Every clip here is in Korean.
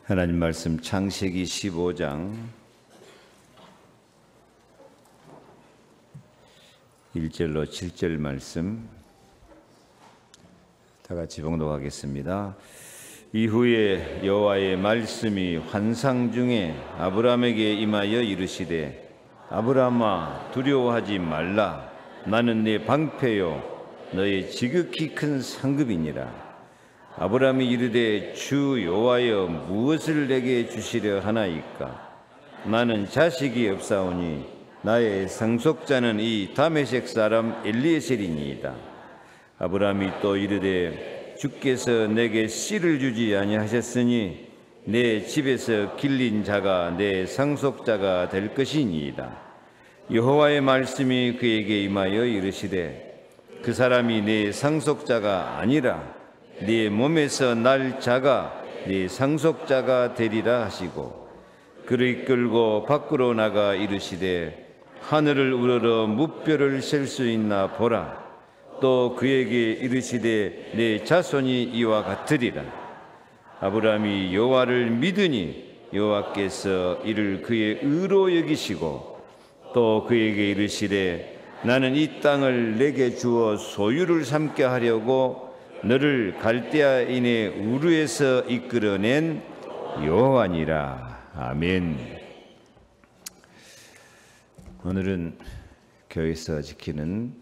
하나님 말씀 창세기 15장 1절로 7절 말씀 다 같이 봉독하겠습니다. 이후에 여호와의 말씀이 환상 중에 아브라함에게 임하여 이르시되 아브라함아 두려워하지 말라. 나는 네 방패요 너의 지극히 큰 상급이니라. 아브라함이 이르되 주 여호와여 무엇을 내게 주시려 하나이까? 나는 자식이 없사오니 나의 상속자는 이 다메섹 사람 엘리에셀이니이다. 아브라함이 또 이르되 주께서 내게 씨를 주지 아니하셨으니 내 집에서 길린 자가 내 상속자가 될 것이니이다. 여호와의 말씀이 그에게 임하여 이르시되 그 사람이 내 상속자가 아니라 네 몸에서 날 자가 네 상속자가 되리라 하시고 그를 이끌고 밖으로 나가 이르시되 하늘을 우러러 무뼈를 셀 수 있나 보라. 또 그에게 이르시되 내 자손이 이와 같으리라. 아브라함이 여호와를 믿으니 여호와께서 이를 그의 의로 여기시고 또 그에게 이르시되 나는 이 땅을 내게 주어 소유를 삼게 하려고 너를 갈대아인의 우르에서 이끌어낸 여호와니라. 아멘. 오늘은 교회에서 지키는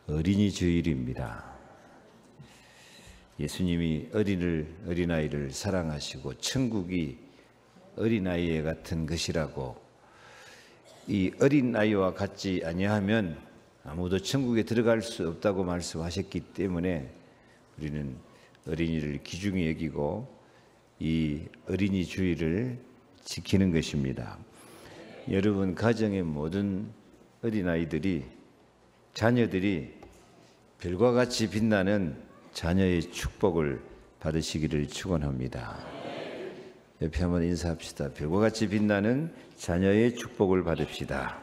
어린이 주일입니다. 예수님이 어린아이를 사랑하시고 천국이 어린아이에 같은 것이라고, 이 어린아이와 같지 아니하면 아무도 천국에 들어갈 수 없다고 말씀하셨기 때문에 우리는 어린이를 귀중히 여기고 이 어린이 주일을 지키는 것입니다. 여러분 가정의 모든 어린아이들이, 자녀들이 별과 같이 빛나는 자녀의 축복을 받으시기를 축원합니다. 옆에 한번 인사합시다. 별과 같이 빛나는 자녀의 축복을 받읍시다.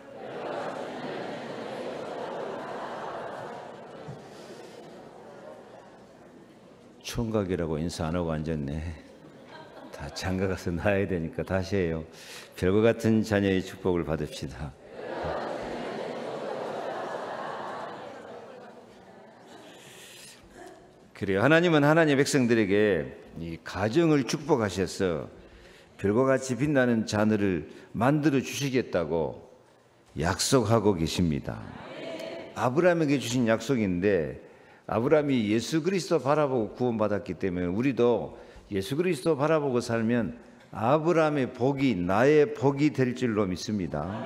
총각이라고 인사 안 하고 앉았네. 다 장가가서 낳아야 되니까 다시 해요. 별과 같은 자녀의 축복을 받읍시다. 그래요. 하나님은 하나님의 백성들에게 이 가정을 축복하셔서 별과 같이 빛나는 자녀를 만들어 주시겠다고 약속하고 계십니다. 아브라함에게 주신 약속인데, 아브라함이 예수 그리스도 바라보고 구원받았기 때문에 우리도 예수 그리스도 바라보고 살면 아브라함의 복이 나의 복이 될 줄로 믿습니다.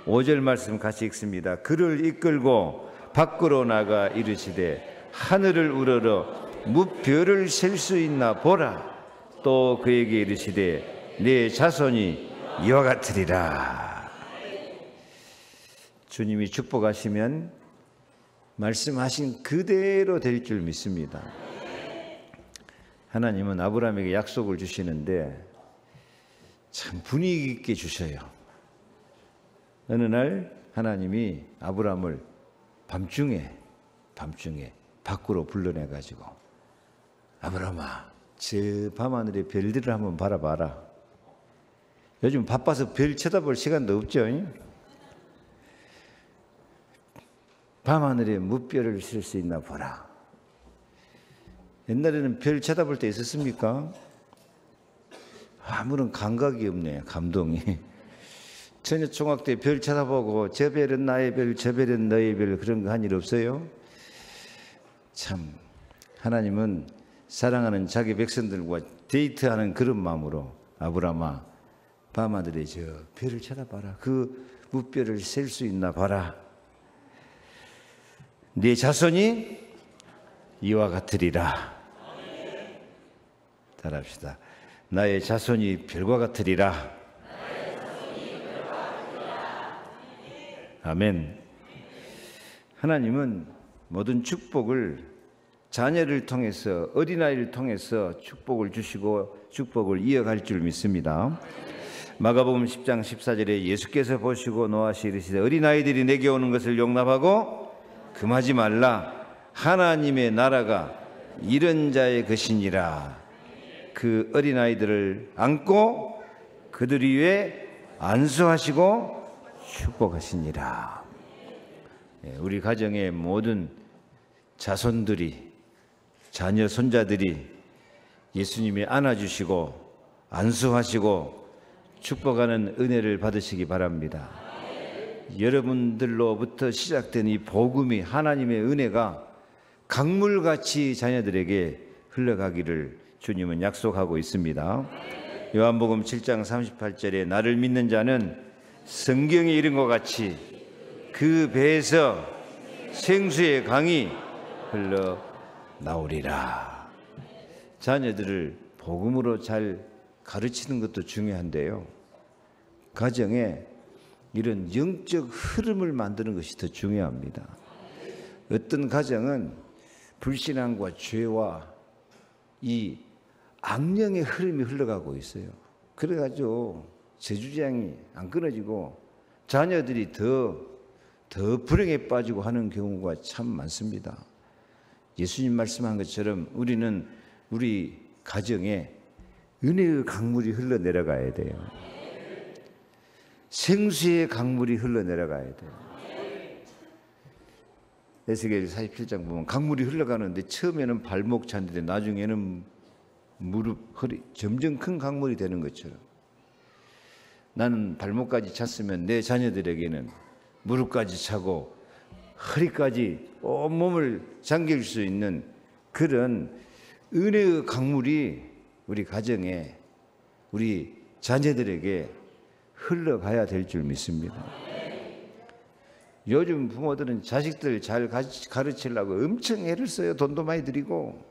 5절 말씀 같이 읽습니다. 그를 이끌고 밖으로 나가 이르시되 하늘을 우러러 무별을 셀 수 있나 보라. 또 그에게 이르시되 네 자손이 이와 같으리라. 주님이 축복하시면 말씀하신 그대로 될 줄 믿습니다. 하나님은 아브라함에게 약속을 주시는데 참 분위기 있게 주셔요. 어느 날 하나님이 아브라함을 밤중에 밖으로 불러내가지고 아브라함아 저 밤하늘의 별들을 한번 바라봐라. 요즘 바빠서 별 쳐다볼 시간도 없죠. 밤하늘에 무별을 쓸 수 있나 보라. 옛날에는 별 쳐다볼 때 있었습니까? 아무런 감각이 없네. 감동이. 처녀 총각 때 별 쳐다보고 저 별은 나의 별, 저 별은 너의 별, 그런 거 한 일 없어요? 참 하나님은 사랑하는 자기 백성들과 데이트하는 그런 마음으로 아브라함아 밤하늘에 저 별을 쳐다봐라. 그 무별을 셀 수 있나 봐라. 네 자손이 이와 같으리라. 따라합시다. 나의 자손이 별과 같으리라. 아멘. 하나님은 모든 축복을 자녀를 통해서, 어린아이를 통해서 축복을 주시고 축복을 이어갈 줄 믿습니다. 마가복음 10장 14절에 예수께서 보시고 노하시 이르시되 어린아이들이 내게 오는 것을 용납하고 금하지 말라. 하나님의 나라가 이런 자의 것이니라. 그 어린아이들을 안고 그들 위에 안수하시고 축복하시니라. 우리 가정의 모든 자손들이, 자녀 손자들이 예수님이 안아주시고 안수하시고 축복하는 은혜를 받으시기 바랍니다. 여러분들로부터 시작된 이 복음이, 하나님의 은혜가 강물같이 자녀들에게 흘러가기를 주님은 약속하고 있습니다. 요한복음 7장 38절에 나를 믿는 자는 성경에 이른 것 같이 그 배에서 생수의 강이 흘러나오리라. 자녀들을 복음으로 잘 가르치는 것도 중요한데요, 가정에 이런 영적 흐름을 만드는 것이 더 중요합니다. 어떤 가정은 불신앙과 죄와 이 악령의 흐름이 흘러가고 있어요. 그래가지고 저주장이 안 끊어지고 자녀들이 더 불행에 빠지고 하는 경우가 참 많습니다. 예수님 말씀한 것처럼 우리는 우리 가정에 은혜의 강물이 흘러내려가야 돼요. 생수의 강물이 흘러내려가야 돼요. 에스겔 47장 보면 강물이 흘러가는데 처음에는 발목 찬데 나중에는 무릎, 허리, 점점 큰 강물이 되는 것처럼 나는 발목까지 찼으면 내 자녀들에게는 무릎까지 차고 허리까지 온몸을 잠길 수 있는 그런 은혜의 강물이 우리 가정에, 우리 자녀들에게 흘러가야 될 줄 믿습니다. 요즘 부모들은 자식들 잘 가르치려고 엄청 애를 써요. 돈도 많이 들이고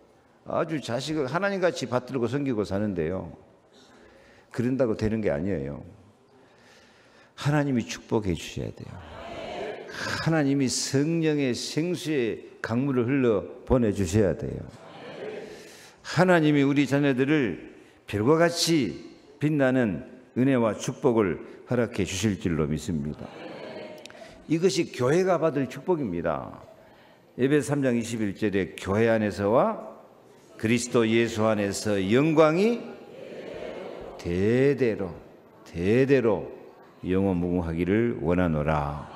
아주 자식을 하나님같이 받들고 섬기고 사는데요, 그런다고 되는 게 아니에요. 하나님이 축복해 주셔야 돼요. 하나님이 성령의 생수의 강물을 흘러 보내주셔야 돼요. 하나님이 우리 자녀들을 별과 같이 빛나는 은혜와 축복을 허락해 주실 줄로 믿습니다. 이것이 교회가 받을 축복입니다. 에베소 3장 21절에 교회 안에서와 그리스도 예수 안에서 영광이 대대로 영원무궁하기를 원하노라.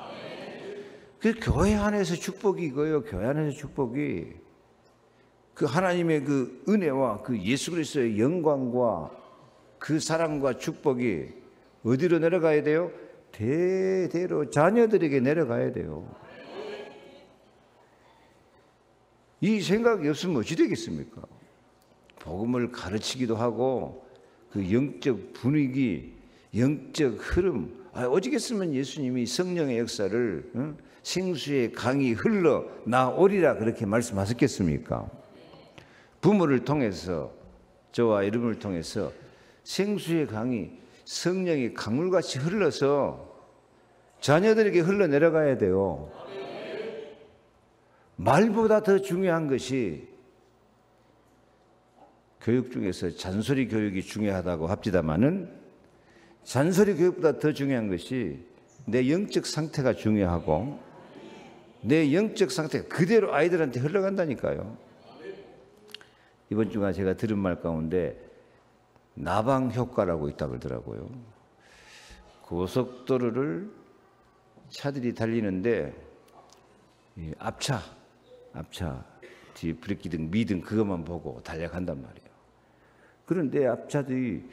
그 교회 안에서 축복이 이거예요. 교회 안에서 축복이 그 하나님의 그 은혜와 그 예수 그리스도의 영광과 그 사랑과 축복이 어디로 내려가야 돼요? 대대로 자녀들에게 내려가야 돼요. 이 생각이 없으면 어찌 되겠습니까? 복음을 가르치기도 하고 그 영적 분위기, 영적 흐름, 오직했으면 예수님이 성령의 역사를 생수의 강이 흘러나오리라 그렇게 말씀하셨겠습니까? 부모를 통해서, 저와 여러분을 통해서 생수의 강이, 성령이 강물같이 흘러서 자녀들에게 흘러내려가야 돼요. 말보다 더 중요한 것이, 교육 중에서 잔소리 교육이 중요하다고 합디다마는 잔소리 교육보다 더 중요한 것이 내 영적 상태가 중요하고 내 영적 상태가 그대로 아이들한테 흘러간다니까요. 이번 주간 제가 들은 말 가운데 나방 효과라고 있다고 그러더라고요. 고속도로를 차들이 달리는데 앞차 뒤에 브레이크등 미등 그것만 보고 달려간단 말이에요. 그런데 앞차들이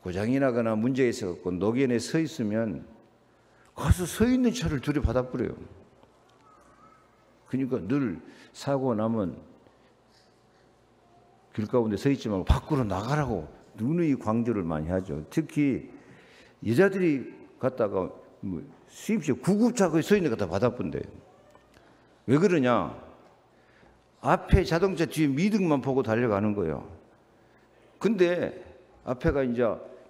고장이 나거나 문제가 있어서 노견에 서 있으면 가서 서 있는 차를 들이받아버려요. 그러니까 늘 사고가 나면 길 가운데 서 있지 말고 밖으로 나가라고 누누이 강조를 많이 하죠. 특히 여자들이 갔다가 수입차 구급차 거기 서 있는 거 다 받아본대요. 왜 그러냐? 앞에 자동차 뒤에 미등만 보고 달려가는 거예요. 근데 앞에가 이제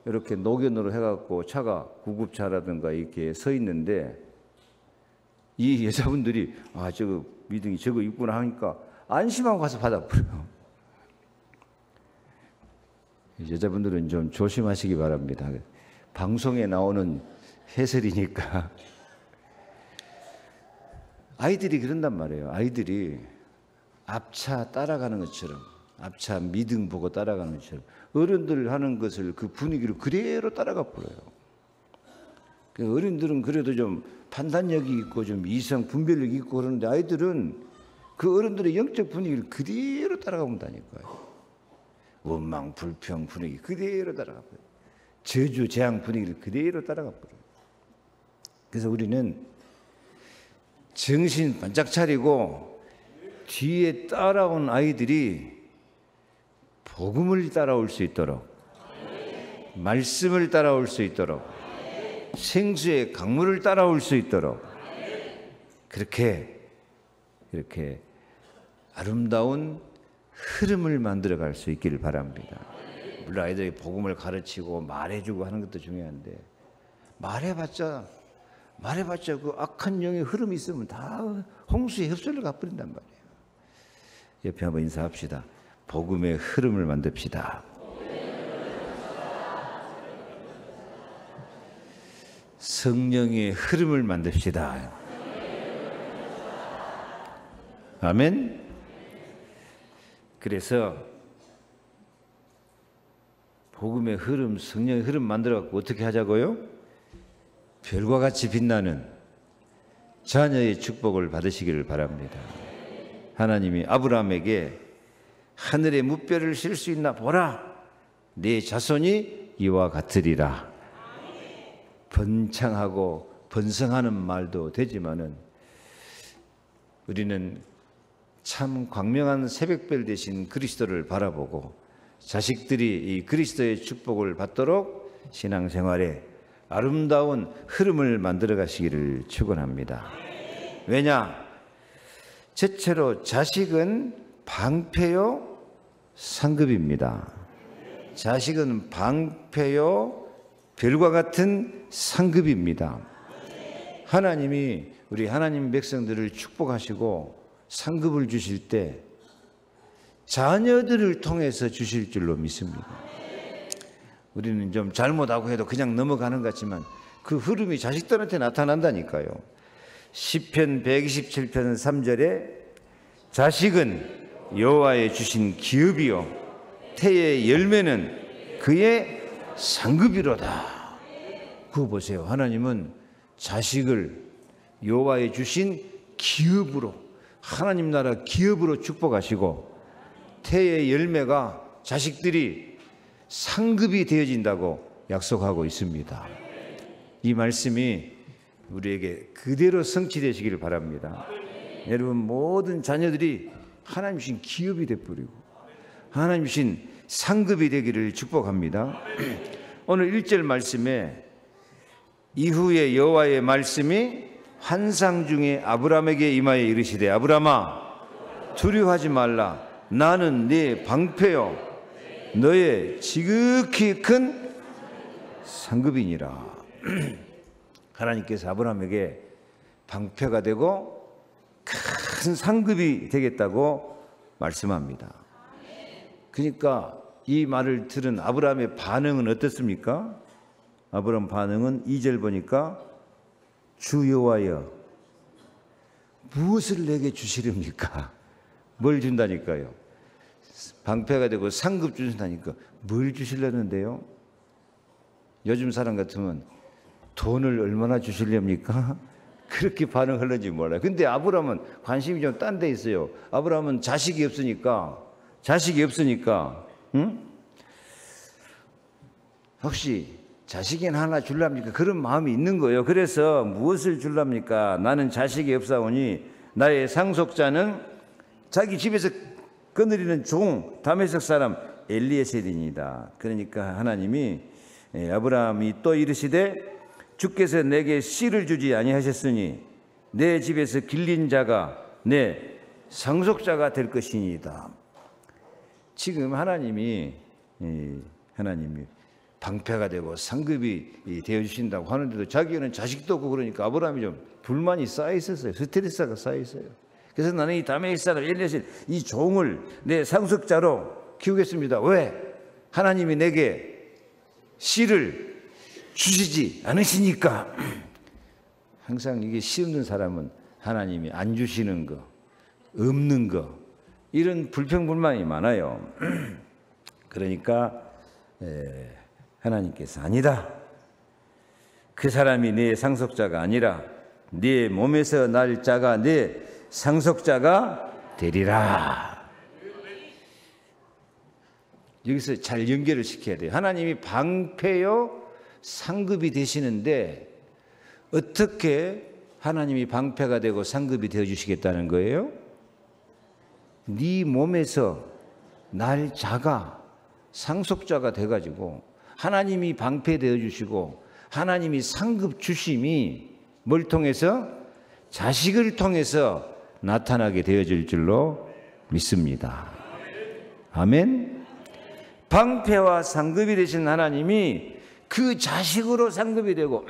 이렇게 노견으로 해갖고 차가 구급차라든가 이렇게 서 있는데 이 여자분들이 저거 미등이 저거 있구나 하니까 안심하고 가서 받아버려요. 여자분들은 좀 조심하시기 바랍니다. 방송에 나오는 해설이니까. 아이들이 그런단 말이에요. 아이들이 앞차 따라가는 것처럼 앞차 미등 보고 따라가는 것처럼 어른들 하는 것을 그 분위기를 그대로 따라가 버려요. 어른들은 그래도 좀 판단력이 있고 좀 이성 분별력이 있고 그러는데 아이들은 그 어른들의 영적 분위기를 그대로 따라가 본다니까요. 원망, 불평 분위기 그대로 따라가 버려요. 저주, 재앙 분위기를 그대로 따라가 버려요. 그래서 우리는 정신 반짝 차리고 뒤에 따라온 아이들이 복음을 따라올 수 있도록, 말씀을 따라올 수 있도록, 생수의 강물을 따라올 수 있도록 그렇게 아름다운 흐름을 만들어 갈 수 있기를 바랍니다. 물론 아이들이 복음을 가르치고 말해주고 하는 것도 중요한데 말해봤자 그 악한 영의 흐름이 있으면 다 홍수의 흡수를 가버린단 말이에요. 옆에 한번 인사합시다. 복음의 흐름을 만듭시다. 성령의 흐름을 만듭시다. 아멘. 그래서 복음의 흐름, 성령의 흐름 만들어 갖고 어떻게 하자고요? 별과 같이 빛나는 자녀의 축복을 받으시기를 바랍니다. 하나님이 아브라함에게 하늘의 무별을 실 수 있나 보라. 네 자손이 이와 같으리라. 번창하고 번성하는 말도 되지만은 우리는 참 광명한 새벽별 대신 그리스도를 바라보고 자식들이 이 그리스도의 축복을 받도록 신앙생활에 아름다운 흐름을 만들어 가시기를 축원합니다. 왜냐? 첫째로 자식은 방패요 상급입니다. 자식은 방패요 별과 같은 상급입니다. 하나님이 우리 하나님 백성들을 축복하시고 상급을 주실 때 자녀들을 통해서 주실 줄로 믿습니다. 우리는 좀 잘못하고 해도 그냥 넘어가는 것 같지만 그 흐름이 자식들한테 나타난다니까요. 시편 127편 3절에 자식은 여호와의 주신 기업이요 태의 열매는 그의 상급이로다. 그거 보세요. 하나님은 자식을 여호와의 주신 기업으로, 하나님 나라 기업으로 축복하시고 태의 열매가 자식들이 상급이 되어진다고 약속하고 있습니다. 이 말씀이 우리에게 그대로 성취되시기를 바랍니다. 여러분 모든 자녀들이 하나님 주신 기업이 되어버리고 하나님 주신 상급이 되기를 축복합니다. 오늘 1절 말씀에 이후에 여호와의 말씀이 환상 중에 아브라함에게 임하여 이르시되 아브라함아 두려워하지 말라. 나는 네 방패요 너의 지극히 큰 상급이니라. 하나님께서 아브라함에게 방패가 되고 큰 상급이 되겠다고 말씀합니다. 그러니까 이 말을 들은 아브라함의 반응은 어떻습니까? 아브라함 반응은 2절 보니까 주 여호와여 무엇을 내게 주시렵니까? 뭘 준다니까요? 방패가 되고 상급 주신다니까 뭘 주시려는데요? 요즘 사람 같으면 돈을 얼마나 주시렵니까? 그렇게 반응하는지 몰라요. 근데 아브라함은 관심이 좀 딴 데 있어요. 아브라함은 자식이 없으니까 응? 혹시 자식이나 하나 줄랍니까? 그런 마음이 있는 거예요. 그래서 무엇을 줄랍니까? 나는 자식이 없사오니 나의 상속자는 자기 집에서 거느리는 종 다메섹 사람 엘리에셀이니이다. 그러니까 하나님이 아브라함이 또 이르시되 주께서 내게 씨를 주지 아니하셨으니 내 집에서 길린 자가 내 상속자가 될 것이니이다. 지금 하나님이 방패가 되고 상급이 되어주신다고 하는데도 자기는 자식도 없고 그러니까 아브라함이 좀 불만이 쌓여 있었어요. 스트레스가 쌓여 있어요. 그래서 나는 이 다메섹 사람 엘리에셀 이 종을 내 상속자로 키우겠습니다. 왜? 하나님이 내게 씨를 주시지 않으시니까. 항상 이게 씨 없는 사람은 하나님이 안 주시는 거, 없는 거 이런 불평불만이 많아요. 그러니까 하나님께서 아니다. 그 사람이 내 상속자가 아니라 네 몸에서 날 자가 네 상속자가 되리라. 여기서 잘 연결을 시켜야 돼요. 하나님이 방패요 상급이 되시는데 어떻게 하나님이 방패가 되고 상급이 되어주시겠다는 거예요? 네 몸에서 날 자가 상속자가 돼가지고 하나님이 방패 되어주시고 하나님이 상급 주심이 뭘 통해서? 자식을 통해서 나타나게 되어질 줄로 믿습니다. 아멘. 방패와 상급이 되신 하나님이 그 자식으로 상급이 되고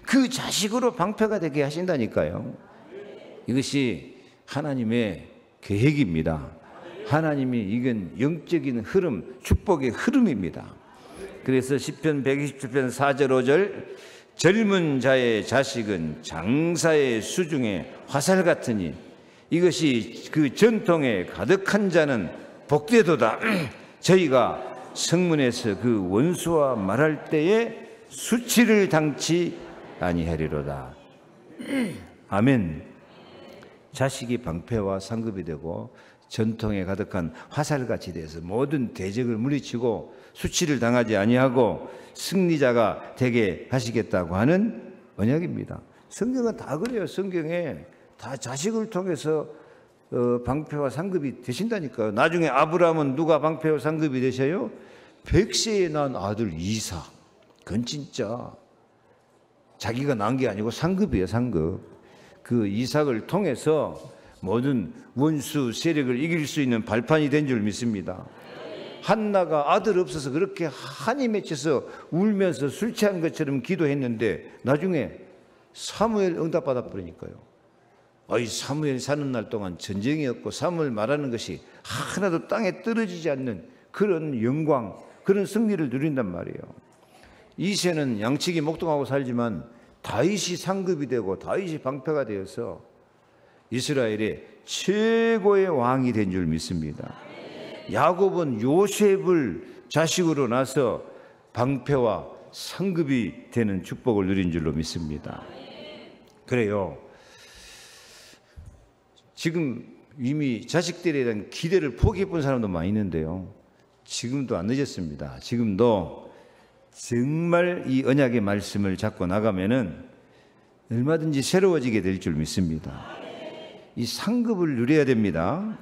그 자식으로 방패가 되게 하신다니까요. 이것이 하나님의 계획입니다. 하나님이 이건 영적인 흐름, 축복의 흐름입니다. 그래서 시편 127편 4절 5절 젊은 자의 자식은 장사의 수중에 화살 같으니 이것이 그 전통에 가득한 자는 복되도다. 저희가 성문에서 그 원수와 말할 때에 수치를 당치 아니하리로다. 아멘. 자식이 방패와 상급이 되고 전통에 가득한 화살같이 돼서 모든 대적을 물리치고 수치를 당하지 아니하고 승리자가 되게 하시겠다고 하는 언약입니다. 성경은 다 그래요. 성경에 다 자식을 통해서 방패와 상급이 되신다니까요. 나중에 아브라함은 누가 방패와 상급이 되셔요? 백세에 낳은 아들 이삭. 그건 진짜 자기가 낳은 게 아니고 상급이에요. 상급. 그 이삭을 통해서 모든 원수 세력을 이길 수 있는 발판이 된 줄 믿습니다. 한나가 아들 없어서 그렇게 한이 맺혀서 울면서 술 취한 것처럼 기도했는데 나중에 사무엘 응답받아 버리니까요. 이 사무엘 사는 날 동안 전쟁이었고 사무엘 말하는 것이 하나도 땅에 떨어지지 않는 그런 영광, 그런 승리를 누린단 말이에요. 이새는 양치기 목동하고 살지만 다윗이 상급이 되고 다윗이 방패가 되어서 이스라엘의 최고의 왕이 된 줄 믿습니다. 야곱은 요셉을 자식으로 낳아서 방패와 상급이 되는 축복을 누린 줄로 믿습니다. 그래요. 지금 이미 자식들에 대한 기대를 포기해본 사람도 많이 있는데요. 지금도 안 늦었습니다. 지금도 정말 이 언약의 말씀을 잡고 나가면은 얼마든지 새로워지게 될 줄 믿습니다. 이 상급을 누려야 됩니다.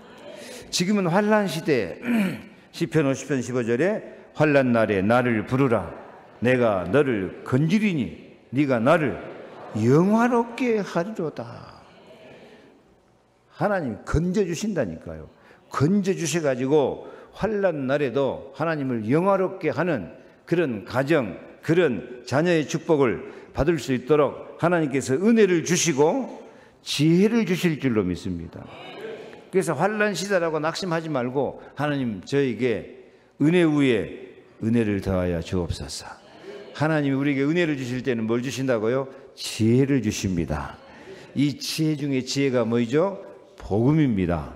지금은 환난 시대. 시편 50편 15절에 환난 날에 나를 부르라. 내가 너를 건지리니 네가 나를 영화롭게 하리로다. 하나님 건져주신다니까요. 건져주셔가지고 환난 날에도 하나님을 영화롭게 하는 그런 가정, 그런 자녀의 축복을 받을 수 있도록 하나님께서 은혜를 주시고 지혜를 주실 줄로 믿습니다. 그래서 환난 시대라고 낙심하지 말고 하나님 저에게 은혜 위에 은혜를 더하여 주옵소서. 하나님이 우리에게 은혜를 주실 때는 뭘 주신다고요? 지혜를 주십니다. 이 지혜 중에 지혜가 뭐죠? 복음입니다.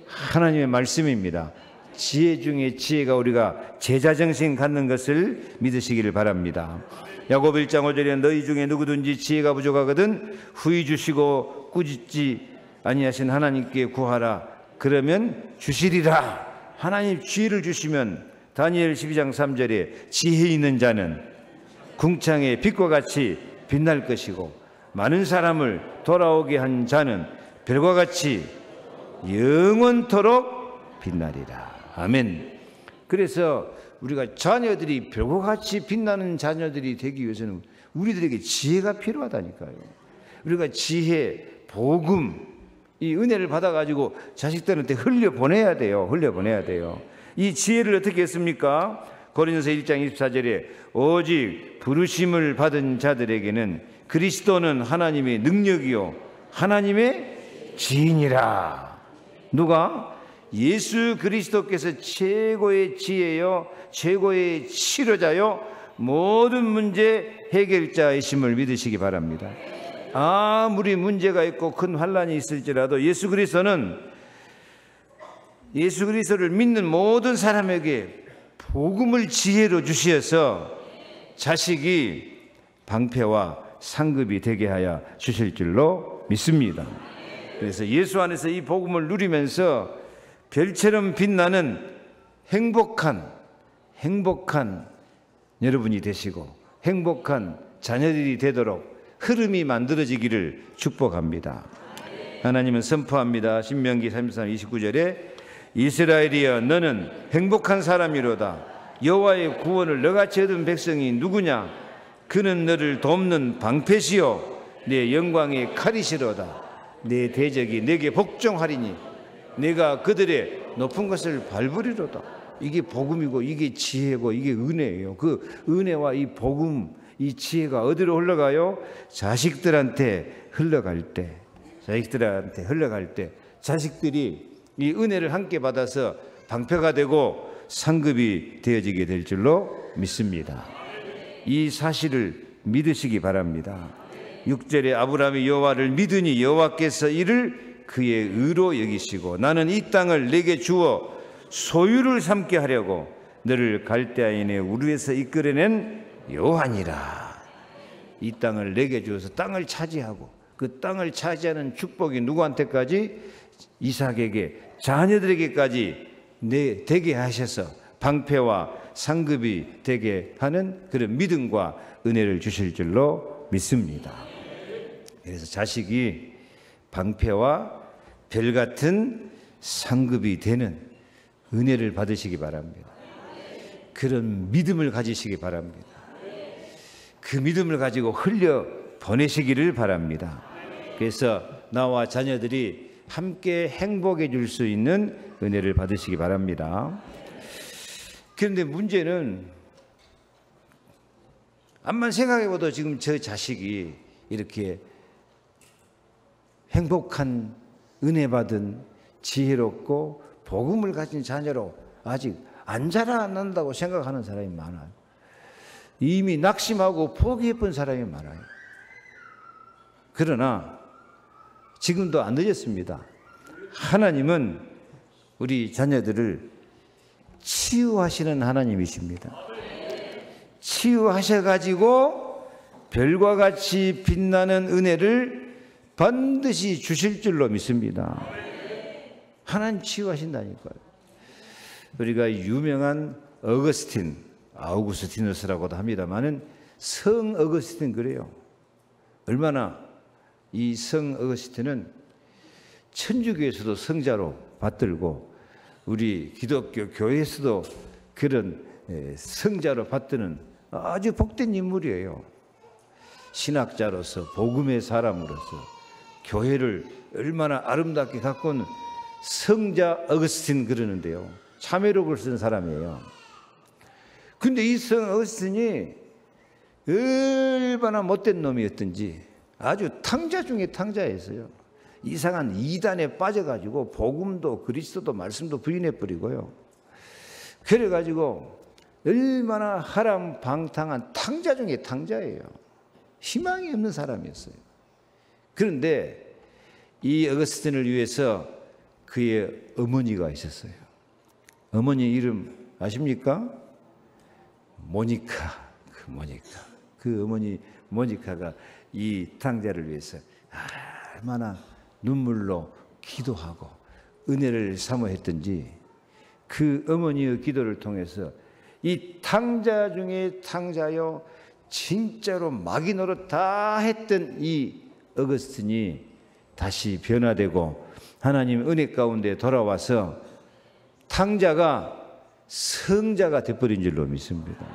하나님의 말씀입니다. 지혜 중에 지혜가 우리가 제자정신 갖는 것을 믿으시기를 바랍니다. 야고보 1장 5절에 너희 중에 누구든지 지혜가 부족하거든 후히 주시고 꾸짖지 아니하신 하나님께 구하라. 그러면 주시리라. 하나님 지혜를 주시면 다니엘 12장 3절에 지혜 있는 자는 궁창의 빛과 같이 빛날 것이고 많은 사람을 돌아오게 한 자는 별과 같이 영원토록 빛나리라. 아멘. 그래서 우리가 자녀들이 별과 같이 빛나는 자녀들이 되기 위해서는 우리들에게 지혜가 필요하다니까요. 우리가 지혜, 복음, 이 은혜를 받아가지고 자식들한테 흘려보내야 돼요. 흘려보내야 돼요. 이 지혜를 어떻게 했습니까? 고린도서 1장 24절에 오직 부르심을 받은 자들에게는 그리스도는 하나님의 능력이요 하나님의 지인이라. 누가? 예수 그리스도께서 최고의 지혜요 최고의 치료자요 모든 문제 해결자이심을 믿으시기 바랍니다. 아무리 문제가 있고 큰 환난이 있을지라도 예수 그리스도는 예수 그리스도를 믿는 모든 사람에게 복음을 지혜로 주시어서 자식이 방패와 상급이 되게 하여 주실 줄로 믿습니다. 그래서 예수 안에서 이 복음을 누리면서 별처럼 빛나는 행복한 여러분이 되시고 행복한 자녀들이 되도록 흐름이 만들어지기를 축복합니다. 하나님은 선포합니다. 신명기 33장 29절에 이스라엘이여 너는 행복한 사람이로다. 여호와의 구원을 너같이 얻은 백성이 누구냐? 그는 너를 돕는 방패시요 내 영광의 칼이시로다. 내 대적이 내게 복종하리니 내가 그들의 높은 것을 밟으리로다. 이게 복음이고 이게 지혜고 이게 은혜예요. 그 은혜와 이 복음, 이 지혜가 어디로 흘러가요? 자식들한테 흘러갈 때 자식들이 이 은혜를 함께 받아서 방패가 되고 상급이 되어지게 될 줄로 믿습니다. 이 사실을 믿으시기 바랍니다. 6절에 아브라함이 여호와를 믿으니 여호와께서 이를 그의 의로 여기시고 나는 이 땅을 내게 주어 소유를 삼게 하려고 너를 갈대아인의 우르에서 이끌어낸 여호와니라. 이 땅을 내게 주어서 땅을 차지하고 그 땅을 차지하는 축복이 누구한테까지? 이삭에게, 자녀들에게까지 되게 하셔서 방패와 상급이 되게 하는 그런 믿음과 은혜를 주실 줄로 믿습니다. 그래서 자식이 방패와 별 같은 상급이 되는 은혜를 받으시기 바랍니다. 그런 믿음을 가지시기 바랍니다. 그 믿음을 가지고 흘려 보내시기를 바랍니다. 그래서 나와 자녀들이 함께 행복해 줄 수 있는 은혜를 받으시기 바랍니다. 그런데 문제는 암만 생각해봐도 지금 저 자식이 이렇게 행복한 은혜 받은 지혜롭고 복음을 가진 자녀로 아직 안 자라난다고 생각하는 사람이 많아요. 이미 낙심하고 포기해본 사람이 많아요. 그러나 지금도 안 늦었습니다. 하나님은 우리 자녀들을 치유하시는 하나님이십니다. 치유하셔가지고 별과 같이 빛나는 은혜를 반드시 주실 줄로 믿습니다. 하나님 치유하신다니까요. 우리가 유명한 아우구스티누스라고도 합니다만은 성 어거스틴 그래요. 얼마나 이 성 어거스틴은 천주교에서도 성자로 받들고 우리 기독교 교회에서도 그런 성자로 받드는 아주 복된 인물이에요. 신학자로서 복음의 사람으로서 교회를 얼마나 아름답게 가꾼 성자 어거스틴 그러는데요. 참회록을 쓴 사람이에요. 근데 이 성 어거스틴이 얼마나 못된 놈이었던지 아주 탕자 중에 탕자였어요. 이상한 이단에 빠져가지고 복음도 그리스도도 말씀도 부인해버리고요. 그래가지고 얼마나 하람방탕한 탕자 중에 탕자예요. 희망이 없는 사람이었어요. 그런데 이 어거스틴을 위해서 그의 어머니가 있었어요. 어머니 이름 아십니까? 모니카. 그 어머니 모니카가 이 탕자를 위해서 얼마나 눈물로 기도하고 은혜를 사모했던지 그 어머니의 기도를 통해서 이 탕자 중에 탕자요 진짜로 마귀 노릇 다 했던 이 어거스틴이 다시 변화되고 하나님 은혜 가운데 돌아와서 탕자가 성자가 되어버린 줄로 믿습니다.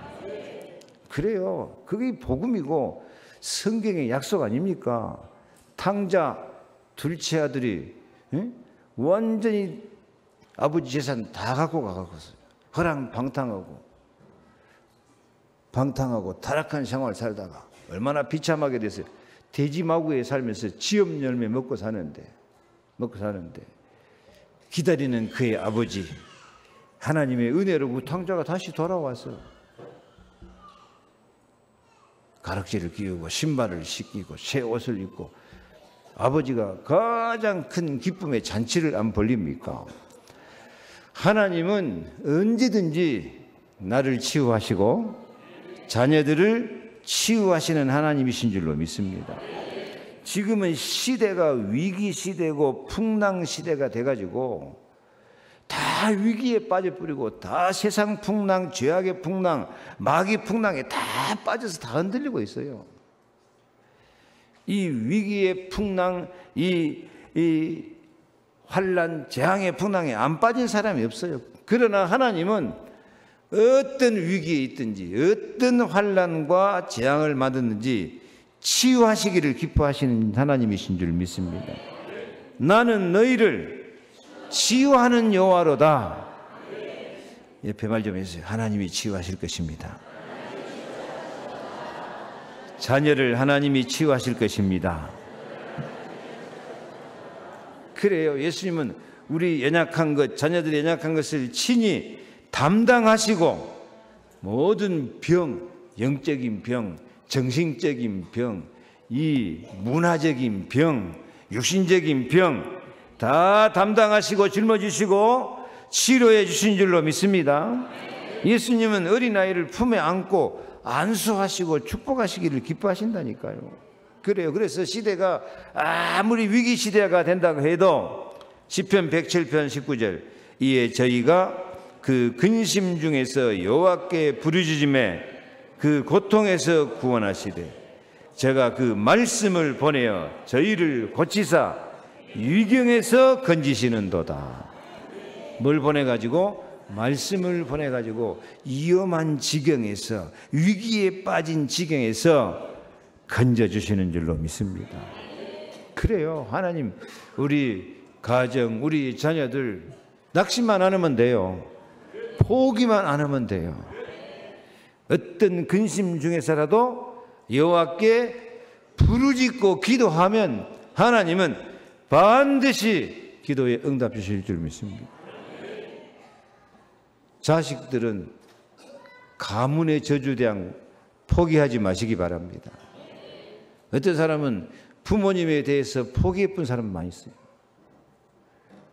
그래요. 그게 복음이고 성경의 약속 아닙니까? 탕자 둘째 아들이 완전히 아버지 재산 다 갖고 가갖고서 방탕하고 타락한 생활 살다가 얼마나 비참하게 됐어요. 돼지마구에 살면서 지업 열매 먹고 사는데 기다리는 그의 아버지 하나님의 은혜로 그 탕자가 다시 돌아와서 가락지를 끼우고 신발을 씻기고 새 옷을 입고 아버지가 가장 큰 기쁨의 잔치를 안 벌립니까? 하나님은 언제든지 나를 치유하시고 자녀들을 치유하시는 하나님이신 줄로 믿습니다. 지금은 시대가 위기 시대고 풍랑 시대가 돼가지고 다 위기에 빠져버리고 다 세상 풍랑, 죄악의 풍랑, 마귀 풍랑에 다 빠져서 다 흔들리고 있어요. 이 위기의 풍랑, 이 환난, 재앙의 풍랑에 안 빠진 사람이 없어요. 그러나 하나님은 어떤 위기에 있든지 어떤 환난과 재앙을 맞았는지 치유하시기를 기뻐하시는 하나님이신 줄 믿습니다. 나는 너희를 치유하는 여호와로다. 옆에 말 좀 해주세요. 하나님이 치유하실 것입니다. 자녀를 하나님이 치유하실 것입니다. 그래요. 예수님은 우리 연약한 것, 자녀들이 연약한 것을 친히 담당하시고 모든 병, 영적인 병, 정신적인 병, 이 문화적인 병, 육신적인 병 다 담당하시고 짊어지시고 치료해 주신 줄로 믿습니다. 예수님은 어린아이를 품에 안고 안수하시고 축복하시기를 기뻐하신다니까요. 그래요. 그래서 시대가 아무리 위기 시대가 된다고 해도 시편 107편 19절 이에 저희가 그 근심 중에서 여호와께 부르짖음에 그 고통에서 구원하시되 제가 그 말씀을 보내어 저희를 고치사 위경에서 건지시는도다. 뭘 보내가지고? 말씀을 보내가지고 위험한 지경에서, 위기에 빠진 지경에서 건져주시는 줄로 믿습니다. 그래요. 하나님 우리 가정, 우리 자녀들 낙심만 안 하면 돼요. 포기만 안 하면 돼요. 어떤 근심 중에서라도 여호와께 부르짖고 기도하면 하나님은 반드시 기도에 응답 주실 줄 믿습니다. 자식들은 가문의 저주대왕 포기하지 마시기 바랍니다. 어떤 사람은 부모님에 대해서 포기해본 사람 많이 있어요.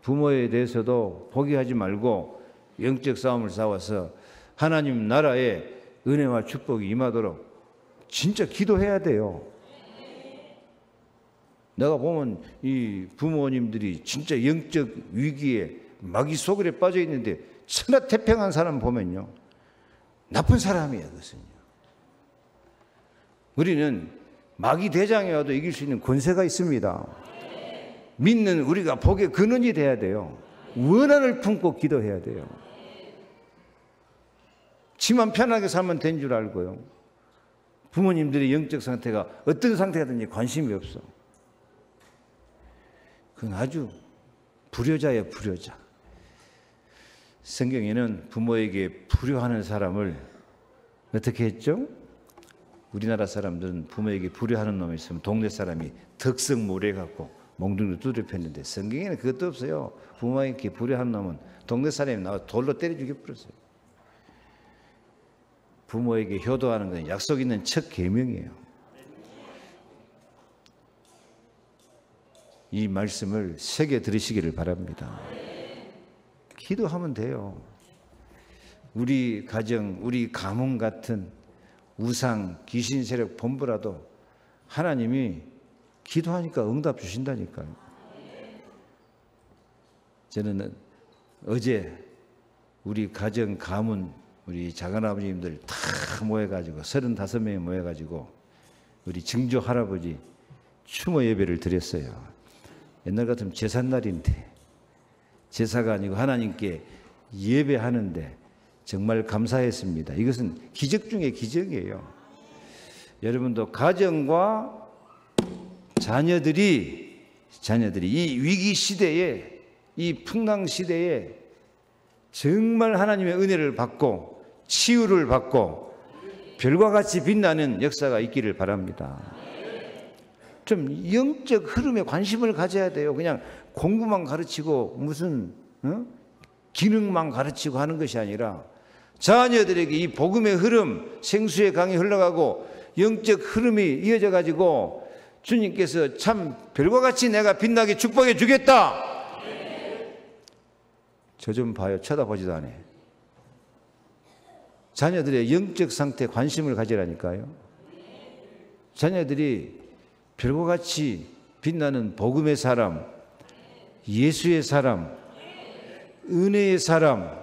부모에 대해서도 포기하지 말고 영적 싸움을 싸워서 하나님 나라에 은혜와 축복이 임하도록 진짜 기도해야 돼요. 내가 보면 이 부모님들이 진짜 영적 위기에 마귀 소굴에 빠져 있는데 천하태평한 사람 보면요 나쁜 사람이에요. 그것은요. 우리는 마귀 대장이 와도 이길 수 있는 권세가 있습니다. 믿는 우리가 복의 근원이 돼야 돼요. 원한을 품고 기도해야 돼요. 지만 편하게 살면 된 줄 알고요. 부모님들의 영적 상태가 어떤 상태가든지 관심이 없어. 그건 아주 불효자예요. 불효자. 성경에는 부모에게 불효하는 사람을 어떻게 했죠? 우리나라 사람들은 부모에게 불효하는 놈이 있으면 동네 사람이 덕성 모래갖고 몽둥이로 두드려 팼는데 성경에는 그것도 없어요. 부모에게 불효하는 놈은 동네 사람이 나와 돌로 때려 죽여버렸어요. 부모에게 효도하는 건 약속 있는 첫 계명이에요. 이 말씀을 새겨 들으시기를 바랍니다. 기도하면 돼요. 우리 가정, 우리 가문 같은 우상, 귀신 세력 본부라도 하나님이 기도하니까 응답 주신다니까요. 저는 어제 우리 가정, 가문, 우리 작은아버님들 다 모여가지고 35명이 모여가지고 우리 증조 할아버지 추모 예배를 드렸어요. 옛날 같으면 제삿날인데 제사가 아니고 하나님께 예배하는데 정말 감사했습니다. 이것은 기적 중에 기적이에요. 여러분도 가정과 자녀들이 이 위기 시대에, 이 풍랑 시대에 정말 하나님의 은혜를 받고 치유를 받고 별과 같이 빛나는 역사가 있기를 바랍니다. 좀 영적 흐름에 관심을 가져야 돼요. 그냥 공부만 가르치고 무슨 기능만 가르치고 하는 것이 아니라 자녀들에게 이 복음의 흐름, 생수의 강이 흘러가고 영적 흐름이 이어져 가지고 주님께서 참 별과 같이 내가 빛나게 축복해 주겠다. 저 좀 봐요. 쳐다보지도 않아요. 자녀들의 영적 상태에 관심을 가지라니까요. 자녀들이 별과 같이 빛나는 복음의 사람, 예수의 사람, 은혜의 사람,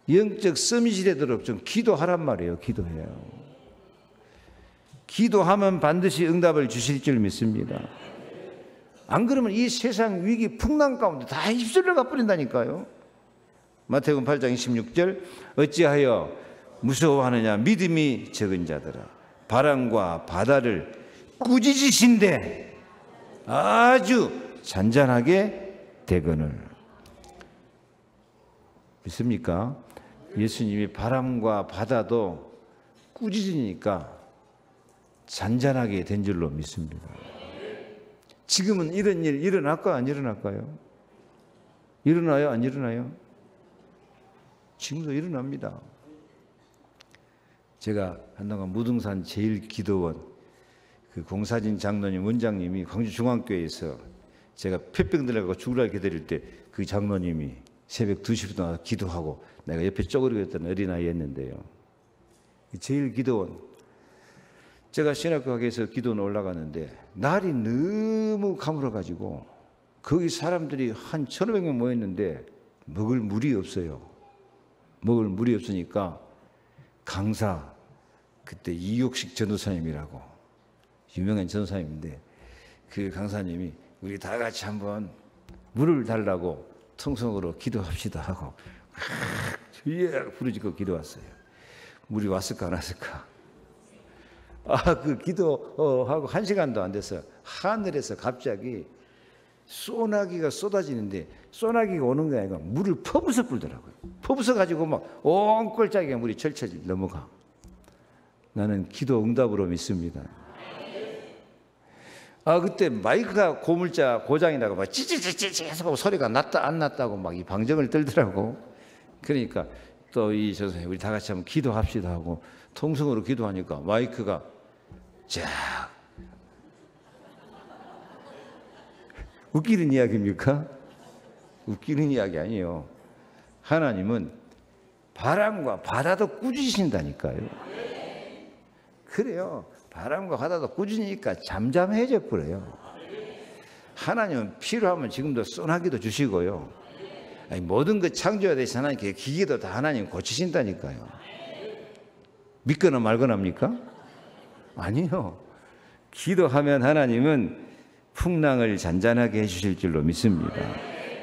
영적 서밋이 되도록 좀 기도하란 말이에요. 기도해요. 기도하면 반드시 응답을 주실 줄 믿습니다. 안 그러면 이 세상 위기 풍랑 가운데 다 휩쓸려 가버린다니까요. 마태복음 8장 26절 어찌하여 무서워하느냐 믿음이 적은 자들아 바람과 바다를 꾸짖으신데 아주 잔잔하게 되거늘. 믿습니까? 예수님이 바람과 바다도 꾸짖으니까 잔잔하게 된 줄로 믿습니다. 지금은 이런 일 일어날까요? 안 일어날까요? 일어나요? 안 일어나요? 지금도 일어납니다. 제가 한동안 무등산 제1기도원 그 공사진 장로님 원장님이 광주중앙교회에서 제가 폐병 들어가고 죽으라 기다릴 때 그 장로님이 새벽 2시부터 나와서 기도하고 내가 옆에 쪼그리고 있던 어린아이였는데요. 제1기도원 제가 신학교에서 기도원 올라가는데 날이 너무 가물어가지고 거기 사람들이 한 1,500명 모였는데 먹을 물이 없어요. 먹을 물이 없으니까 강사 그때 이육식 전도사님이라고 유명한 전도사님인데 그 강사님이 우리 다 같이 한번 물을 달라고 통성으로 기도합시다 하고 부르짖고 기도했어요. 물이 왔을까 안 왔을까? 그 기도하고 1시간도 안 돼서 하늘에서 갑자기 소나기가 쏟아지는데 소나기가 오는 게 아니라 물을 퍼부서 불더라고요. 퍼부서 가지고 막 온 꼴짝이가 물이 철철 넘어가. 나는 기도 응답으로 믿습니다. 그때 마이크가 고물자 고장이라고 막 찌찌찌찌 해서 소리가 났다 안 났다고 막 이 방정을 떨더라고. 그러니까 또 이 선생님 우리 다 같이 한번 기도합시다 하고 통성으로 기도하니까 마이크가 쫙 웃기는 이야기입니까? 웃기는 이야기 아니에요. 하나님은 바람과 바다도 꾸짖으신다니까요. 그래요. 바람과 바다도 꾸짖으니까 잠잠해져 버려요. 하나님은 필요하면 지금도 소나기도 주시고요. 모든 것 창조가 되신 하나님께 기계도 다 하나님 고치신다니까요. 믿거나 말거나 합니까? 아니요. 기도하면 하나님은 풍랑을 잔잔하게 해주실 줄로 믿습니다.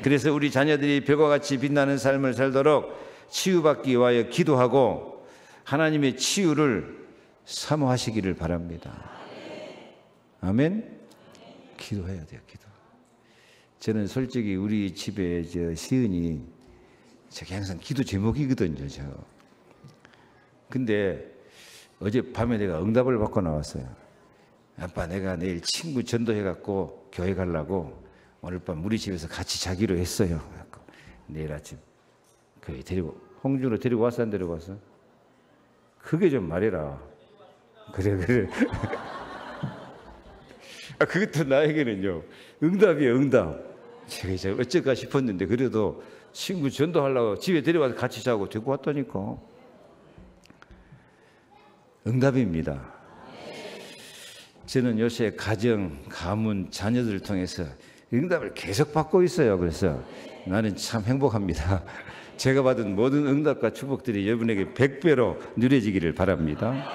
그래서 우리 자녀들이 별과 같이 빛나는 삶을 살도록 치유받기 위하여 기도하고 하나님의 치유를 사모하시기를 바랍니다. 아멘? 기도해야 돼요. 기도. 저는 솔직히 우리 집에 시은이 저게 항상 기도 제목이거든요. 근데 어젯밤에 내가 응답을 받고 나왔어요. 아빠 내가 내일 친구 전도해갖고 교회 가려고 오늘 밤 우리 집에서 같이 자기로 했어요. 내일 아침 교회 데리고 홍준으로 데리고 왔어 안 데리고 왔어? 그게 좀 말해라. 그래. 그것도 나에게는요 응답이에요. 응답. 제가 어쩔까 싶었는데 그래도 친구 전도하려고 집에 데려와서 같이 자고 데리고 왔다니까. 응답입니다. 저는 요새 가정, 가문, 자녀들을 통해서 응답을 계속 받고 있어요. 그래서 나는 참 행복합니다. 제가 받은 모든 응답과 축복들이 여러분에게 100배로 누려지기를 바랍니다.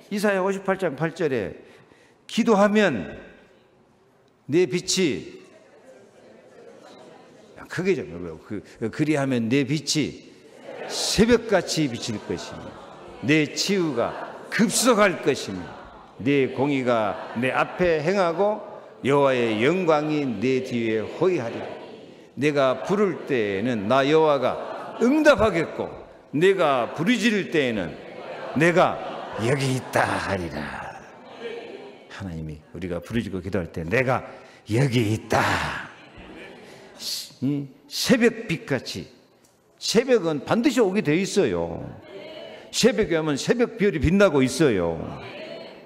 이사야 58장 8절에 기도하면 내 빛이 크게 좀 그리하면 내 빛이 새벽같이 비칠 것이며 내 치유가 급속할 것이며 내 공의가 내 앞에 행하고 여호와의 영광이 내 뒤에 호위하리라. 내가 부를 때에는 나 여호와가 응답하겠고 내가 부르짖을 때에는 내가 여기 있다 하리라. 하나님이 우리가 부르짖고 기도할 때 내가 여기 있다. 새벽빛같이 새벽은 반드시 오게 돼 있어요. 새벽에 하면 새벽별이 빛나고 있어요.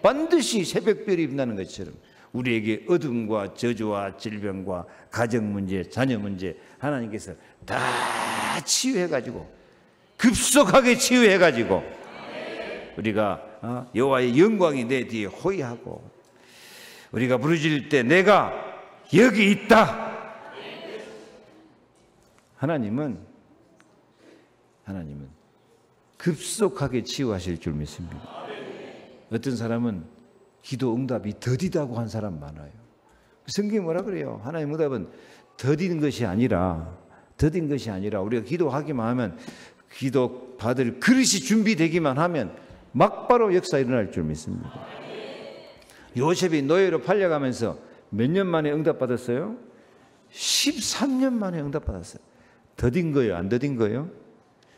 반드시 새벽별이 빛나는 것처럼 우리에게 어둠과 저주와 질병과 가정 문제, 자녀 문제 하나님께서 다 치유해가지고 급속하게 치유해가지고 우리가 여호와의 영광이 내 뒤에 호위하고 우리가 부르짖을 때 내가 여기 있다. 하나님은 급속하게 치유하실 줄 믿습니다. 어떤 사람은 기도 응답이 더디다고 한 사람 많아요. 성경이 뭐라 그래요? 하나님 응답은 더딘 것이 아니라 우리가 기도하기만 하면 기도 받을 그릇이 준비되기만 하면 막바로 역사 일어날 줄 믿습니다. 요셉이 노예로 팔려가면서 몇 년 만에 응답받았어요? 13년 만에 응답받았어요. 더딘 거예요? 안 더딘 거예요?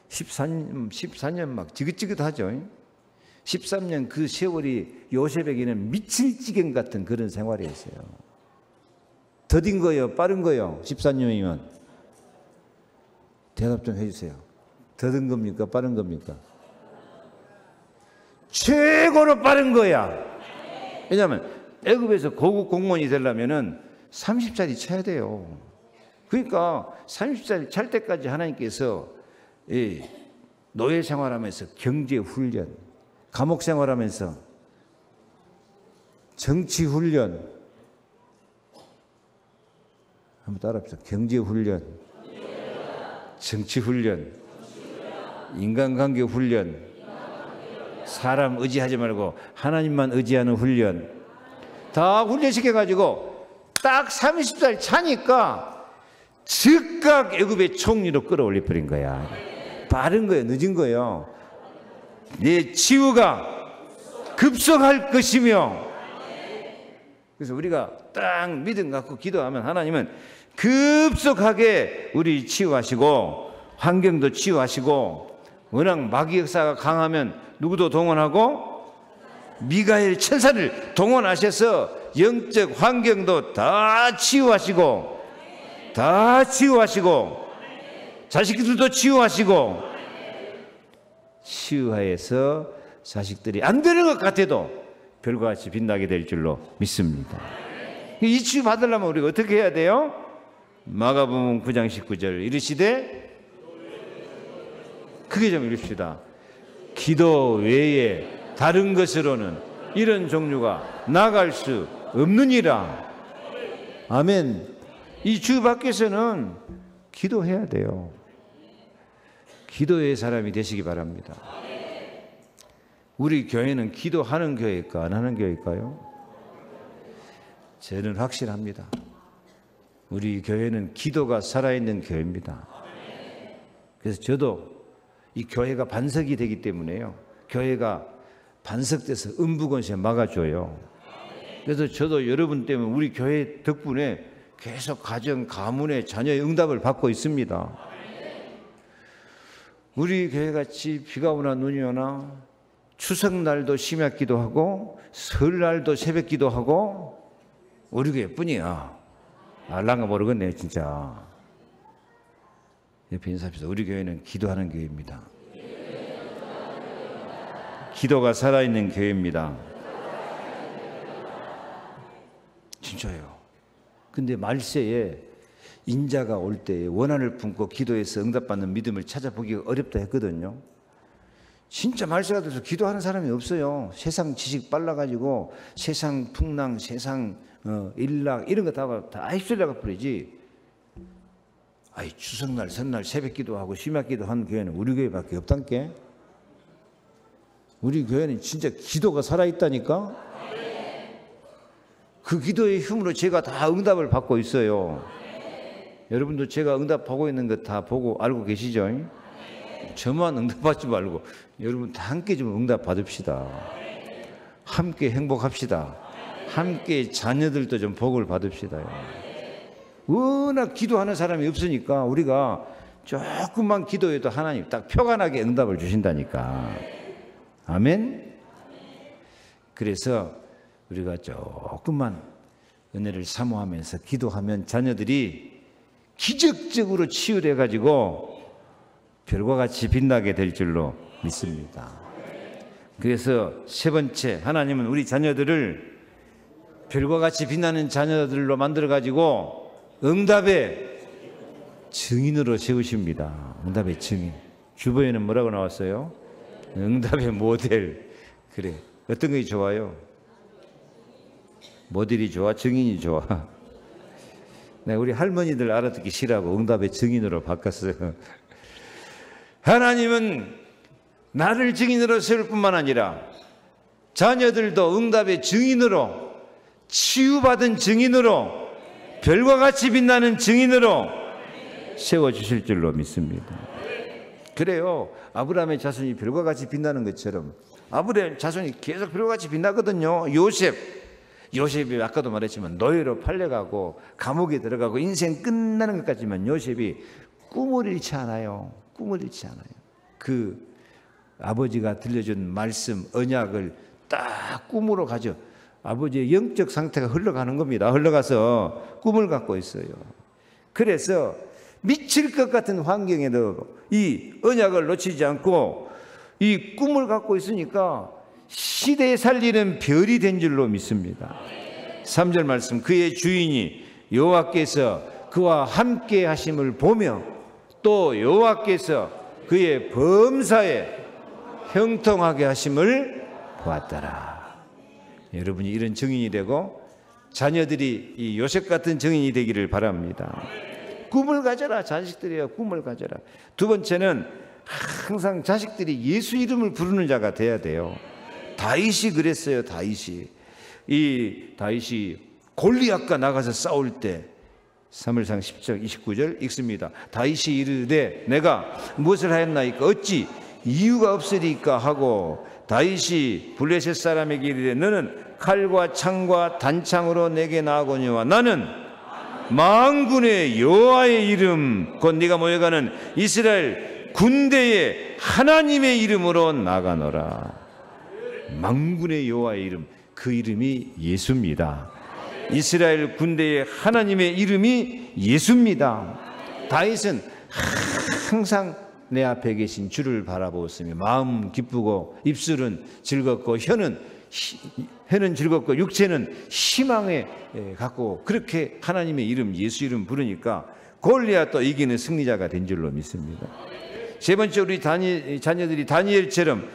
14년 막 지긋지긋하죠. 13년 그 세월이 요셉에게는 미칠 지경 같은 그런 생활이었어요. 더딘 거예요? 빠른 거예요? 14년이면 대답 좀 해주세요. 더딘 겁니까? 빠른 겁니까? 최고로 빠른 거야. 왜냐하면 애굽에서 고급 공무원이 되려면은 30살이 차야 돼요. 그러니까 30살 찰 때까지 하나님께서 노예 생활하면서 경제 훈련, 감옥 생활하면서 정치 훈련, 한번 따라합시다. 경제 훈련, 정치 훈련, 인간관계 훈련, 사람 의지하지 말고 하나님만 의지하는 훈련 다 훈련시켜가지고 딱 30살 차니까 즉각 애굽의 총리로 끌어올려 버린 거야. 빠른 거예요? 늦은 거예요? 내 치유가 급속할 것이며. 그래서 우리가 딱 믿음 갖고 기도하면 하나님은 급속하게 우리 치유하시고 환경도 치유하시고, 워낙 마귀 역사가 강하면 누구도 동원하고 미가엘 천사를 동원하셔서 영적 환경도 다 치유하시고 자식들도 치유하시고 치유하여서 자식들이 안 되는 것 같아도 별과 같이 빛나게 될 줄로 믿습니다. 이 치유 받으려면 우리가 어떻게 해야 돼요? 마가복음 9장 19절 이르시되, 크게 좀 읽읍시다. 기도 외에 다른 것으로는 이런 종류가 나갈 수 없느니라. 아멘. 이 주 밖에서는 기도해야 돼요. 기도의 사람이 되시기 바랍니다. 우리 교회는 기도하는 교회일까 안 하는 교회일까요? 저는 확실합니다. 우리 교회는 기도가 살아있는 교회입니다. 그래서 저도 이 교회가 반석이 되기 때문에요. 교회가 반석돼서 음부권세 막아줘요. 그래서 저도 여러분 때문에 우리 교회 덕분에 계속 가정, 가문의 자녀의 응답을 받고 있습니다. 우리 교회같이 비가 오나 눈이 오나 추석날도 심야 기도하고 설날도 새벽 기도하고 우리 교회뿐이야. 알란가 모르겠네요 진짜. 옆에 인사합시다. 우리 교회는 기도하는 교회입니다. 기도가 살아있는 교회입니다. 진짜예요. 근데 말세에 인자가 올 때에 원한을 품고 기도해서 응답받는 믿음을 찾아보기가 어렵다 했거든요. 진짜 말세가 돼서 기도하는 사람이 없어요. 세상 지식 빨라가지고 세상 풍랑, 세상 일락 이런 거 다 휩쓸려가 버리지. 아이 추석날, 설날 새벽 기도하고 심야 기도하는 교회는 우리 교회밖에 없단께. 우리 교회는 진짜 기도가 살아있다니까. 그 기도의 힘으로 제가 다 응답을 받고 있어요. 여러분도 제가 응답하고 있는 거 다 보고 알고 계시죠? 저만 응답받지 말고 여러분 다 함께 좀 응답 받읍시다. 함께 행복합시다. 함께 자녀들도 좀 복을 받읍시다. 워낙 기도하는 사람이 없으니까 우리가 조금만 기도해도 하나님 딱 표간하게 응답을 주신다니까. 아멘. 그래서 우리가 조금만 은혜를 사모하면서 기도하면 자녀들이 기적적으로 치유돼 가지고 별과 같이 빛나게 될 줄로 믿습니다. 그래서 세 번째, 하나님은 우리 자녀들을 별과 같이 빛나는 자녀들로 만들어가지고 응답의 증인으로 세우십니다. 응답의 증인. 주보에는 뭐라고 나왔어요? 응답의 모델. 그래. 어떤 것이 좋아요? 모델이 좋아? 증인이 좋아? 네, 우리 할머니들 알아듣기 싫어하고 응답의 증인으로 바꿨어요. 하나님은 나를 증인으로 세울 뿐만 아니라 자녀들도 응답의 증인으로, 치유받은 증인으로, 별과 같이 빛나는 증인으로 세워주실 줄로 믿습니다. 그래요. 아브라함의 자손이 별과 같이 빛나는 것처럼 아브라함의 자손이 계속 별과 같이 빛나거든요. 요셉이 아까도 말했지만 노예로 팔려가고 감옥에 들어가고 인생 끝나는 것 같지만 요셉이 꿈을 잃지 않아요. 꿈을 잃지 않아요. 그 아버지가 들려준 말씀, 언약을 딱 꿈으로 가져. 아버지의 영적 상태가 흘러가는 겁니다. 흘러가서 꿈을 갖고 있어요. 그래서 미칠 것 같은 환경에도 이 언약을 놓치지 않고 이 꿈을 갖고 있으니까 시대에 살리는 별이 된 줄로 믿습니다. 3절 말씀, 그의 주인이 여호와께서 그와 함께 하심을 보며 또 여호와께서 그의 범사에 형통하게 하심을 보았더라. 여러분이 이런 증인이 되고 자녀들이 이 요셉 같은 증인이 되기를 바랍니다. 꿈을 가져라. 자식들이여, 꿈을 가져라. 두 번째는 항상 자식들이 예수 이름을 부르는 자가 돼야 돼요. 다윗이 그랬어요. 다윗이 골리앗과 나가서 싸울 때 사무엘상 10장 29절 읽습니다. 다윗이 이르되 내가 무엇을 하였나이까 어찌 이유가 없으리까 하고 다윗이 블레셋 사람에게 이르되 너는 칼과 창과 단창으로 내게 나아오니와 나는 만군의 여호와의 이름 곧 네가 모여가는 이스라엘 군대의 하나님의 이름으로 나가노라. 만군의 여호와의 이름, 그 이름이 예수입니다. 이스라엘 군대의 하나님의 이름이 예수입니다. 다윗은 항상 내 앞에 계신 주를 바라보았으며 마음 기쁘고 입술은 즐겁고 혀는 즐겁고 육체는 희망에 갖고 그렇게 하나님의 이름, 예수 이름 부르니까 골리앗도 이기는 승리자가 된 줄로 믿습니다. 세 번째, 우리 자녀들이 다니엘처럼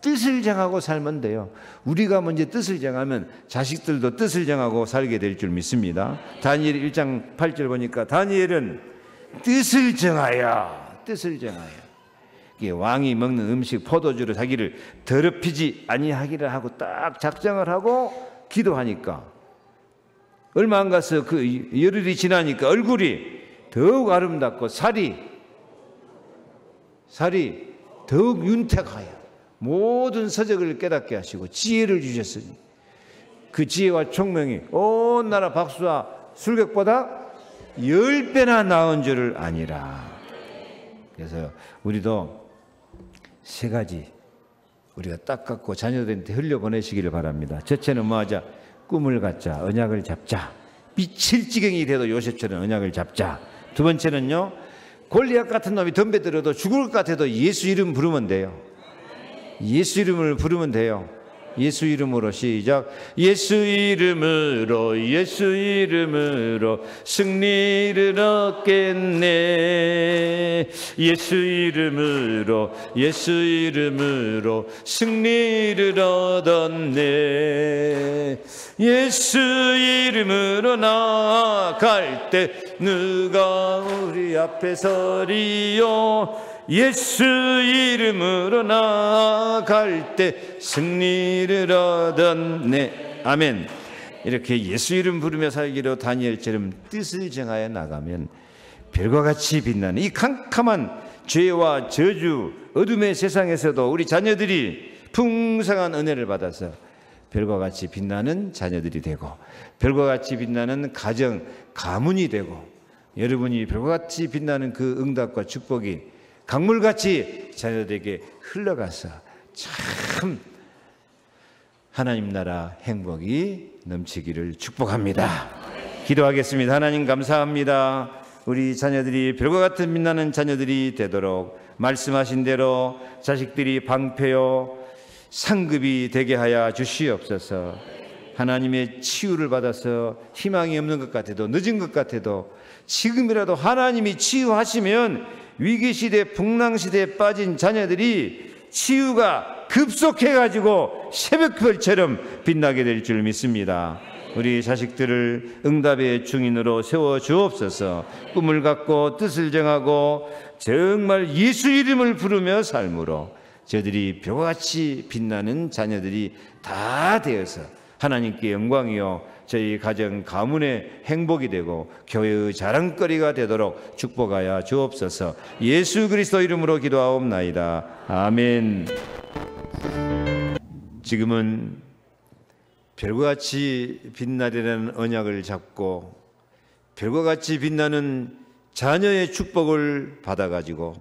뜻을 정하고 살면 돼요. 우리가 먼저 뜻을 정하면 자식들도 뜻을 정하고 살게 될 줄 믿습니다. 다니엘 1장 8절 보니까 다니엘은 뜻을 정하여 왕이 먹는 음식 포도주로 자기를 더럽히지 아니하기를 하고 딱 작정을 하고 기도하니까 얼마 안 가서 그 열흘이 지나니까 얼굴이 더욱 아름답고 살이 더욱 윤택하여 모든 서적을 깨닫게 하시고 지혜를 주셨으니 그 지혜와 총명이 온 나라 박수와 술객보다 10배나 나은 줄을 아니라. 그래서 우리도 세 가지 우리가 딱 갖고 자녀들한테 흘려보내시기를 바랍니다. 첫째는 뭐하자? 꿈을 갖자, 언약을 잡자. 미칠 지경이 돼도 요셉처럼 언약을 잡자. 두 번째는요, 골리앗 같은 놈이 덤벼들어도 죽을 것 같아도 예수 이름 부르면 돼요. 예수 이름을 부르면 돼요. 예수 이름으로 시작. 예수 이름으로 승리를 얻겠네. 예수 이름으로 승리를 얻었네. 예수 이름으로 나아갈 때 누가 우리 앞에 서리요. 예수 이름으로 나아갈 때 승리를 얻었네. 아멘. 이렇게 예수 이름 부르며 살기로 다니엘처럼 뜻을 정하여 나가면 별과 같이 빛나는 이 캄캄한 죄와 저주, 어둠의 세상에서도 우리 자녀들이 풍성한 은혜를 받아서 별과 같이 빛나는 자녀들이 되고 별과 같이 빛나는 가정, 가문이 되고 여러분이 별과 같이 빛나는 그 응답과 축복이 강물같이 자녀들에게 흘러가서 참 하나님 나라 행복이 넘치기를 축복합니다. 기도하겠습니다. 하나님 감사합니다. 우리 자녀들이 별과 같은 빛나는 자녀들이 되도록 말씀하신 대로 자식들이 방패요 상급이 되게 하여 주시옵소서. 하나님의 치유를 받아서 희망이 없는 것 같아도, 늦은 것 같아도 지금이라도 하나님이 치유하시면 위기시대 풍랑시대에 빠진 자녀들이 치유가 급속해가지고 새벽별처럼 빛나게 될 줄 믿습니다. 우리 자식들을 응답의 증인으로 세워 주옵소서. 꿈을 갖고 뜻을 정하고 정말 예수 이름을 부르며 삶으로 저들이 벼같이 빛나는 자녀들이 다 되어서 하나님께 영광이요 저희 가정 가문의 행복이 되고 교회의 자랑거리가 되도록 축복하여 주옵소서. 예수 그리스도 이름으로 기도하옵나이다. 아멘. 지금은 별과 같이 빛나리라는 언약을 잡고 별과 같이 빛나는 자녀의 축복을 받아가지고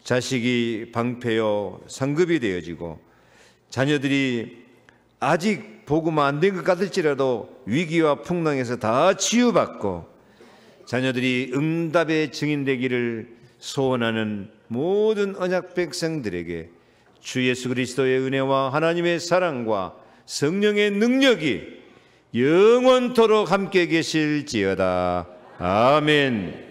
자식이 방패요 상급이 되어지고 자녀들이 아직 복음 안 된 것 같을지라도 위기와 풍랑에서 다 치유받고 자녀들이 응답의 증인되기를 소원하는 모든 언약 백성들에게 주 예수 그리스도의 은혜와 하나님의 사랑과 성령의 능력이 영원토록 함께 계실지어다. 아멘.